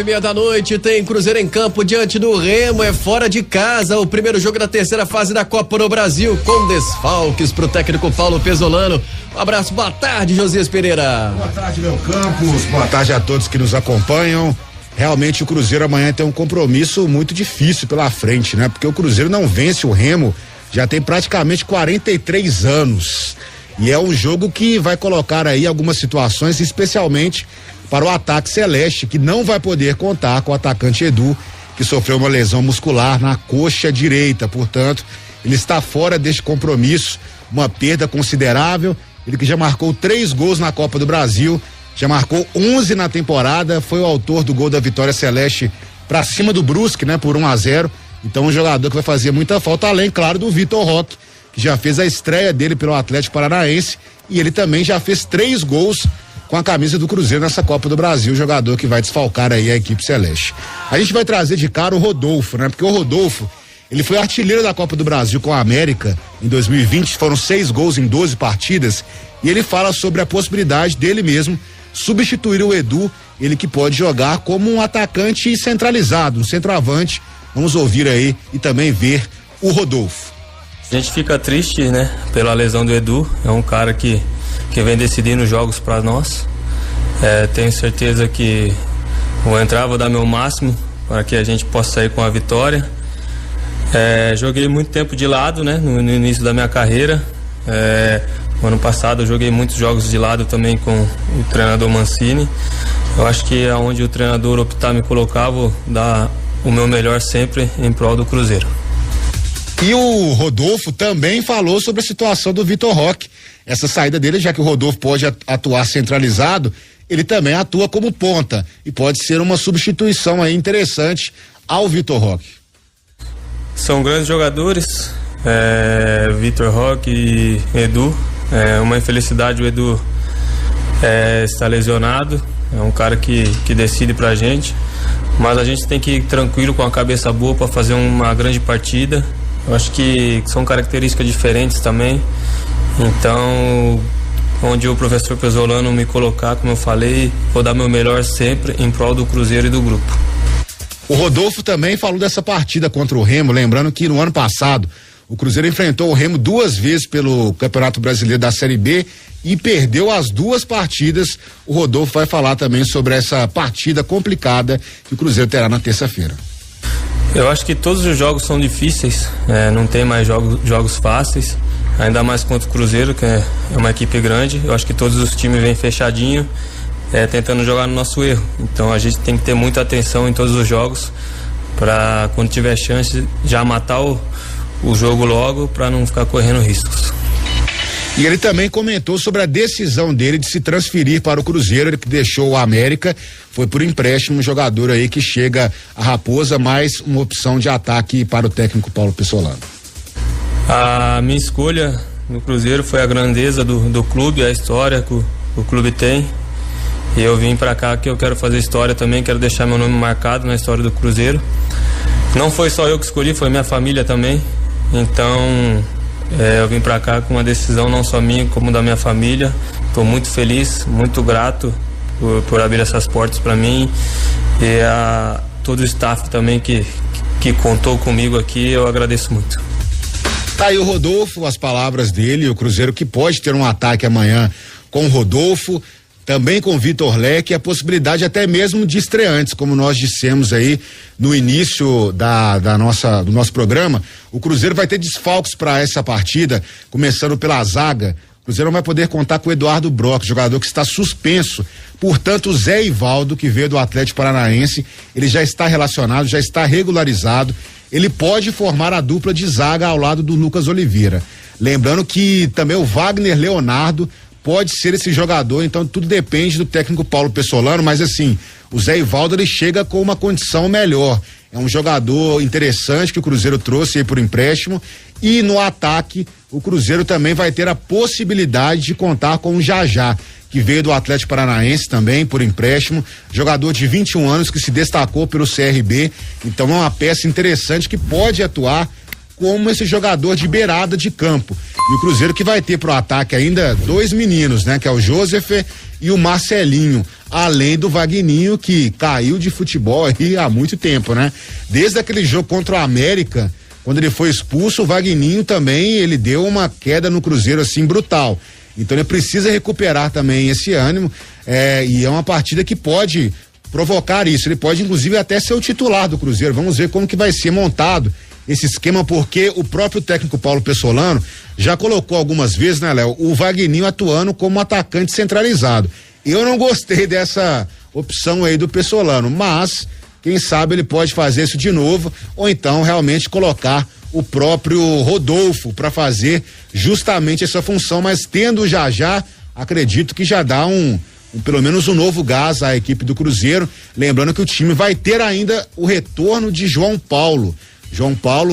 9:30 tem Cruzeiro em campo diante do Remo, é fora de casa, o primeiro jogo da terceira fase da Copa do Brasil, com desfalques pro técnico Paulo Pesolano. Um abraço, boa tarde, Josias Pereira. Boa tarde, Léo Campos, boa tarde a todos que nos acompanham. Realmente o Cruzeiro amanhã tem um compromisso muito difícil pela frente, né? Porque o Cruzeiro não vence o Remo já tem praticamente 43 anos. E é um jogo que vai colocar aí algumas situações, especialmente para o ataque celeste, que não vai poder contar com o atacante Edu, que sofreu uma lesão muscular na coxa direita. Portanto, ele está fora deste compromisso, uma perda considerável. Ele que já marcou 3 gols na Copa do Brasil, já marcou 11 na temporada, foi o autor do gol da vitória celeste para cima do Brusque, né, por 1-0. Então, um jogador que vai fazer muita falta, além, claro, do Vitor Roque, que já fez a estreia dele pelo Atlético Paranaense, e ele também já fez 3 gols com a camisa do Cruzeiro nessa Copa do Brasil, jogador que vai desfalcar aí a equipe celeste. A gente vai trazer de cara o Rodolfo, né? Porque o Rodolfo, ele foi artilheiro da Copa do Brasil com a América em 2020, foram 6 gols em 12 partidas, e ele fala sobre a possibilidade dele mesmo substituir o Edu, ele que pode jogar como um atacante centralizado, um centroavante. Vamos ouvir aí e também ver o Rodolfo. A gente fica triste, né, pela lesão do Edu. É um cara que vem decidindo jogos para nós. Tenho certeza que vou entrar, vou dar meu máximo para que a gente possa sair com a vitória. Joguei muito tempo de lado, né, no início da minha carreira. No ano passado eu joguei muitos jogos de lado também com o treinador Mancini. Eu acho que aonde o treinador optar me colocar, vou dar o meu melhor sempre em prol do Cruzeiro. E o Rodolfo também falou sobre a situação do Vitor Roque. Essa saída dele, já que o Rodolfo pode atuar centralizado, ele também atua como ponta e pode ser uma substituição aí interessante ao Vitor Roque. São grandes jogadores, Vitor Roque e Edu. Uma infelicidade o Edu está lesionado, é um cara que decide pra gente, mas a gente tem que ir tranquilo, com a cabeça boa para fazer uma grande partida. Eu acho que são características diferentes também, então onde o professor Pesolano me colocar, como eu falei, vou dar meu melhor sempre em prol do Cruzeiro e do grupo. O Rodolfo também falou dessa partida contra o Remo, lembrando que no ano passado o Cruzeiro enfrentou o Remo 2 vezes pelo Campeonato Brasileiro da Série B e perdeu as 2 partidas. O Rodolfo vai falar também sobre essa partida complicada que o Cruzeiro terá na terça-feira. Eu acho que todos os jogos são difíceis, não tem mais jogos fáceis, ainda mais contra o Cruzeiro, que é uma equipe grande. Eu acho que todos os times vêm fechadinho, tentando jogar no nosso erro. Então a gente tem que ter muita atenção em todos os jogos, para quando tiver chance já matar o jogo logo, para não ficar correndo riscos. E ele também comentou sobre a decisão dele de se transferir para o Cruzeiro. Ele que deixou o América, foi por empréstimo, um jogador aí que chega a Raposa, mais uma opção de ataque para o técnico Paulo Pesolano. A minha escolha no Cruzeiro foi a grandeza do clube, a história que o clube tem, e eu vim para cá que eu quero fazer história também, quero deixar meu nome marcado na história do Cruzeiro. Não foi só eu que escolhi, foi minha família também, então eu vim pra cá com uma decisão não só minha, como da minha família. Estou muito feliz, muito grato por abrir essas portas para mim, e a todo o staff também que contou comigo aqui, eu agradeço muito. Tá aí o Rodolfo, as palavras dele, o Cruzeiro que pode ter um ataque amanhã com o Rodolfo, também com o Vitor Leque, a possibilidade até mesmo de estreantes, como nós dissemos aí no início do nosso programa. O Cruzeiro vai ter desfalques para essa partida, começando pela zaga. O Cruzeiro não vai poder contar com o Eduardo Brock, jogador que está suspenso. Portanto, o Zé Ivaldo, que veio do Atlético Paranaense, ele já está relacionado, já está regularizado. Ele pode formar a dupla de zaga ao lado do Lucas Oliveira. Lembrando que também o Wagner Leonardo pode ser esse jogador, então tudo depende do técnico Paulo Pesolano, mas assim, o Zé Ivaldo ele chega com uma condição melhor. É um jogador interessante que o Cruzeiro trouxe aí por empréstimo, e no ataque o Cruzeiro também vai ter a possibilidade de contar com o Jajá, que veio do Atlético Paranaense também por empréstimo, jogador de 21 anos que se destacou pelo CRB, então é uma peça interessante que pode atuar como esse jogador de beirada de campo. E o Cruzeiro que vai ter pro ataque ainda 2 meninos, né? Que é o Joseph e o Marcelinho, além do Vagninho, que caiu de futebol aí há muito tempo, né? Desde aquele jogo contra o América, quando ele foi expulso, o Vagninho também, ele deu uma queda no Cruzeiro assim brutal. Então ele precisa recuperar também esse ânimo, e é uma partida que pode provocar isso. Ele pode inclusive até ser o titular do Cruzeiro. Vamos ver como que vai ser montado esse esquema, porque o próprio técnico Paulo Pessolano já colocou algumas vezes, né, Léo, o Vagninho atuando como atacante centralizado. Eu não gostei dessa opção aí do Pessolano, mas quem sabe ele pode fazer isso de novo, ou então realmente colocar o próprio Rodolfo para fazer justamente essa função, mas tendo já, acredito que já dá pelo menos um novo gás à equipe do Cruzeiro, lembrando que o time vai ter ainda o retorno de João Paulo,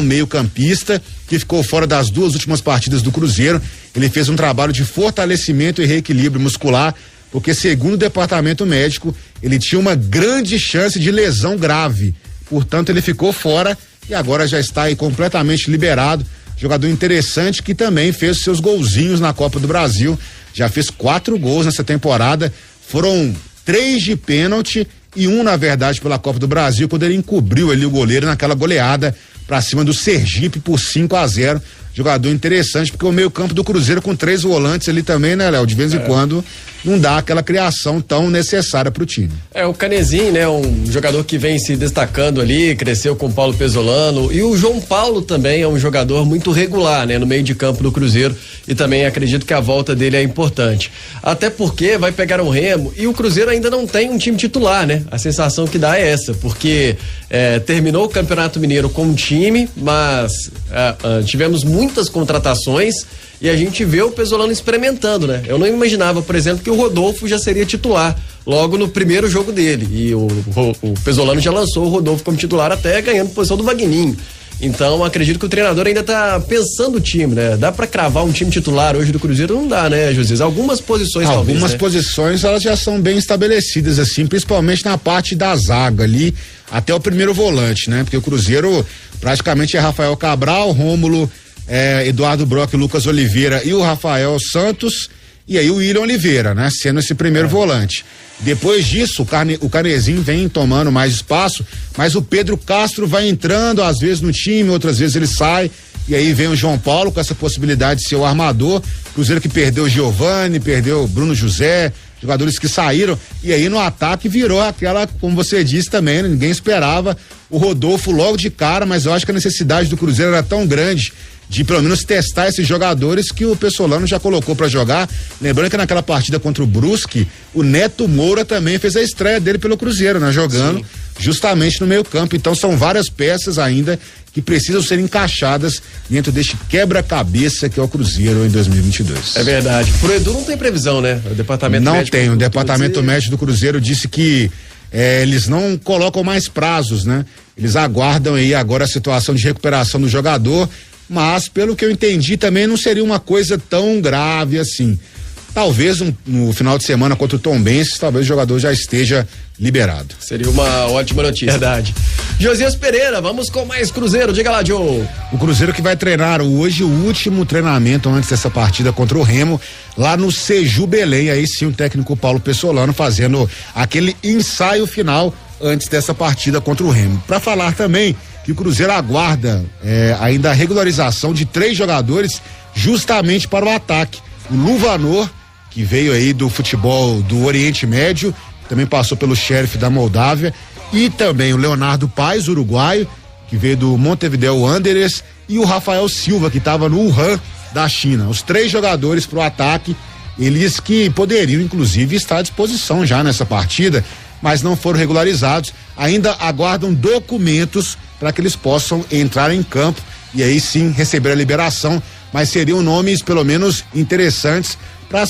meio-campista, que ficou fora das 2 últimas partidas do Cruzeiro. Ele fez um trabalho de fortalecimento e reequilíbrio muscular, porque segundo o departamento médico, ele tinha uma grande chance de lesão grave. Portanto, ele ficou fora e agora já está aí completamente liberado. Jogador interessante que também fez seus golzinhos na Copa do Brasil. Já fez 4 gols nessa temporada. Foram 3 de pênalti e 1, na verdade, pela Copa do Brasil, quando ele encobriu ali o goleiro naquela goleada pra cima do Sergipe por 5-0. Jogador interessante, porque o meio-campo do Cruzeiro com 3 volantes ali também, né, Léo? De vez em quando não dá aquela criação tão necessária pro time. O Canezinho, né? Um jogador que vem se destacando ali, cresceu com o Paulo Pessolano, e o João Paulo também é um jogador muito regular, né? No meio de campo do Cruzeiro, e também acredito que a volta dele é importante. Até porque vai pegar um Remo e o Cruzeiro ainda não tem um time titular, né? A sensação que dá é essa, porque terminou o Campeonato Mineiro com um time, mas tivemos muitas contratações e a gente vê o Pessolano experimentando, né? Eu não imaginava, por exemplo, que o Rodolfo já seria titular logo no primeiro jogo dele, e o Pessolano já lançou o Rodolfo como titular, até ganhando posição do Vagninho. Então, acredito que o treinador ainda tá pensando o time, né? Dá pra cravar um time titular hoje do Cruzeiro? Não dá, né, José? Algumas posições talvez, Algumas né? posições, elas já são bem estabelecidas, assim, principalmente na parte da zaga ali, até o primeiro volante, né? Porque o Cruzeiro praticamente é Rafael Cabral, Rômulo, Eduardo Brock, Lucas Oliveira e o Rafael Santos, e aí o William Oliveira, né? Sendo esse primeiro volante. Depois disso, o Canezinho vem tomando mais espaço, mas o Pedro Castro vai entrando, às vezes no time, outras vezes ele sai, e aí vem o João Paulo com essa possibilidade de ser o armador. Cruzeiro que perdeu o Giovani, perdeu o Bruno José, jogadores que saíram, e aí no ataque virou aquela, como você disse também, né? Ninguém esperava o Rodolfo logo de cara, mas eu acho que a necessidade do Cruzeiro era tão grande de pelo menos testar esses jogadores que o Pessolano já colocou para jogar. Lembrando que naquela partida contra o Brusque, o Neto Moura também fez a estreia dele pelo Cruzeiro, né? Jogando justamente no meio-campo. Então são várias peças ainda que precisam ser encaixadas dentro deste quebra-cabeça que é o Cruzeiro em 2022. É verdade. Pro Edu não tem previsão, né? O departamento não médico tem. O departamento médico do Cruzeiro disse que eles não colocam mais prazos, né? Eles aguardam aí agora a situação de recuperação do jogador, mas pelo que eu entendi também não seria uma coisa tão grave assim. Talvez no final de semana contra o Tombense, talvez o jogador já esteja liberado. Seria uma ótima notícia. Verdade. Josias Pereira, vamos com mais Cruzeiro, diga lá, Joe. O Cruzeiro que vai treinar hoje o último treinamento antes dessa partida contra o Remo, lá no Seju Belém, aí sim o técnico Paulo Pessolano fazendo aquele ensaio final antes dessa partida contra o Remo. Para falar também que o Cruzeiro aguarda ainda a regularização de 3 jogadores justamente para o ataque. O Luvanor, que veio aí do futebol do Oriente Médio, também passou pelo Sheriff da Moldávia, e também o Leonardo Paes, uruguaio, que veio do Montevideo Wanderers, e o Rafael Silva, que estava no Wuhan da China. Os 3 jogadores para o ataque, eles que poderiam inclusive estar à disposição já nessa partida, mas não foram regularizados, ainda aguardam documentos para que eles possam entrar em campo e aí sim receber a liberação, mas seriam nomes pelo menos interessantes para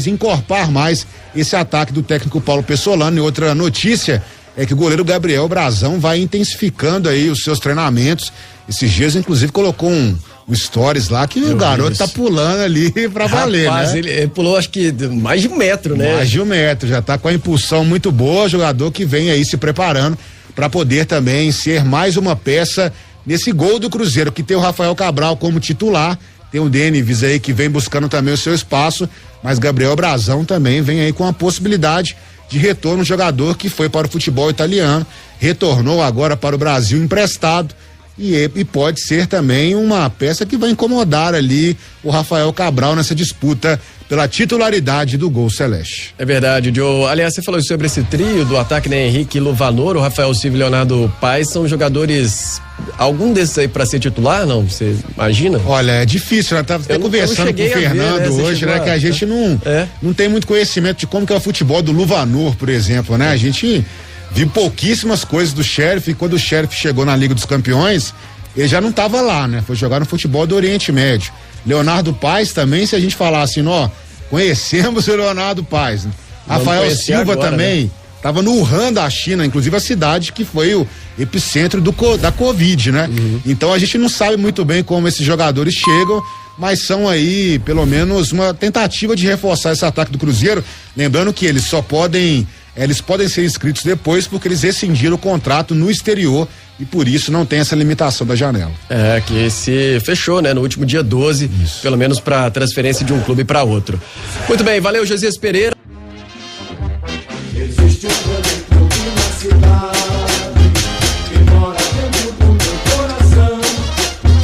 encorpar mais esse ataque do técnico Paulo Pessolano. E outra notícia é que o goleiro Gabriel Brazão vai intensificando aí os seus treinamentos. Esses dias inclusive colocou um stories lá que o garoto tá pulando ali pra valer, né? Ele pulou acho que mais de 1 metro, né? Mais de 1 metro, já tá com a impulsão muito boa, jogador que vem aí se preparando para poder também ser mais uma peça nesse gol do Cruzeiro, que tem o Rafael Cabral como titular tem o Denis aí que vem buscando também o seu espaço, mas Gabriel Brazão também vem aí com a possibilidade de retorno, um jogador que foi para o futebol italiano, retornou agora para o Brasil emprestado e pode ser também uma peça que vai incomodar ali o Rafael Cabral nessa disputa pela titularidade do Gol Celeste. É verdade, Joe. Aliás, você falou sobre esse trio do ataque, né? Henrique Luvanor, o Rafael Silva e Leonardo Paes são jogadores. Algum desses aí pra ser titular, não? Você imagina? Olha, é difícil, né? Tava até conversando com o Fernando hoje, né? Que a gente não tem muito conhecimento de como que é o futebol do Luvanor, por exemplo, né? A gente viu pouquíssimas coisas do Sheriff, e quando o Sheriff chegou na Liga dos Campeões, ele já não estava lá, né? Foi jogar no futebol do Oriente Médio. Leonardo Paes também, se a gente falar assim, ó, conhecemos o Leonardo Paes, né? Rafael Silva agora, também, estava no Wuhan da China, inclusive a cidade que foi o epicentro da Covid, né? Então a gente não sabe muito bem como esses jogadores chegam, mas são aí, pelo menos, uma tentativa de reforçar esse ataque do Cruzeiro, lembrando que eles podem ser inscritos depois porque eles rescindiram o contrato no exterior e por isso não tem essa limitação da janela. É, que se fechou, né, no último dia 12, isso. Pelo menos para transferência de um clube para outro. Muito bem, valeu, Josias Pereira. Existe um clube na cidade.